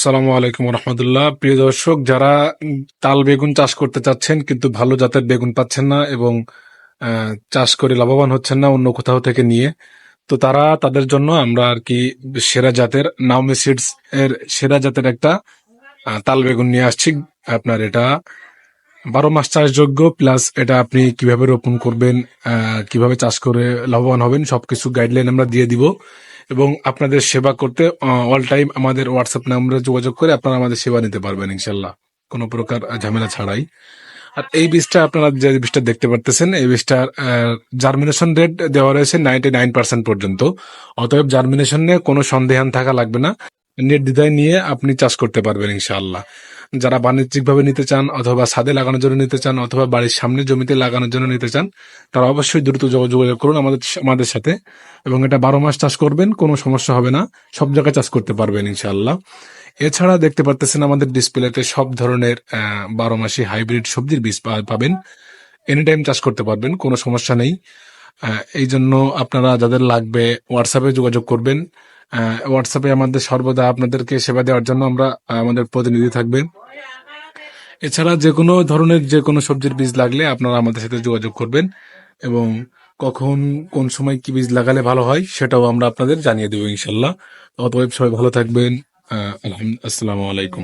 আসসালামু আলাইকুম রহমতুল্লাহ। প্রিয় দর্শক, যারা তাল বেগুন চাষ করতে চাচ্ছেন কিন্তু ভালো জাতের বেগুন পাচ্ছেন না এবং চাষ করে লাভবান হচ্ছেন না অন্য কোথাও থেকে নিয়ে, তো তাদের জন্য আমরা আর কি সেরা জাতের নাওমি সিডস এর সেরা জাতের একটা তাল বেগুন নিয়ে আসছি। আপনার এটা 12 মাস চাষযোগ্য, প্লাস এটা আপনি কিভাবে রোপণ করবেন, কিভাবে চাষ করে লাভবান হবেন, সবকিছু গাইডলাইন আমরা দিয়ে দিব এবং আপনাদের সেবা করতে অল টাইম আমাদের হোয়াটসঅ্যাপ নাম্বারে যোগাযোগ করে আপনারা আমাদের সেবা নিতে পারবেন ইনশাল্লাহ, কোনো প্রকার ঝামেলা ছাড়াই। আর এই বীজটা আপনারা যে বীজটা দেখতে পারতেছেন, এই বীজটার জার্মিনেশন রেট দেওয়া রয়েছে 99% পর্যন্ত। অতএব জার্মিনেশন নিয়ে কোনো সন্দেহান থাকা লাগবে না, নির্দ্বিধায় নিয়ে আপনি চাষ করতে পারবেন ইনশাআল্লাহ। যারা বাণিজ্যিকভাবে নিতে চান অথবা ছাদে লাগানোর জন্য নিতে চান অথবা বাড়ির সামনে জমিতে লাগানোর জন্য নিতে চান, তারা অবশ্যই দ্রুত যোগাযোগ করুন আমাদের সাথে। এবং এটা 12 মাস চাষ করবেন, কোনো সমস্যা হবে না, সব জায়গায় চাষ করতে পারবেন ইনশাআল্লাহ। এছাড়া দেখতে পারতেছেন আমাদের ডিসপ্লেতে সব ধরনের 12 মাসি হাইব্রিড সবজির বীজ পাবেন। এনি টাইম চাষ করতে পারবেন, কোনো সমস্যা নেই। এই জন্য আপনারা যাদের লাগবে হোয়াটসঅ্যাপে যোগাযোগ করবেন। হোয়াটসঅ্যাপে আমাদের সর্বদা আপনাদেরকে সেবা দেওয়ার জন্য আমাদের প্রতিনিধি থাকবে। এছাড়া যে কোনো ধরনের যে কোনো সবজির বীজ লাগলে আপনারা আমাদের সাথে যোগাযোগ করবেন এবং কখন কোন সময় কি বীজ লাগালে ভালো হয় সেটাও আমরা আপনাদের জানিয়ে দেবো ইনশাল্লাহ। অতএব সবাই ভালো থাকবেন। আসসালামু আলাইকুম।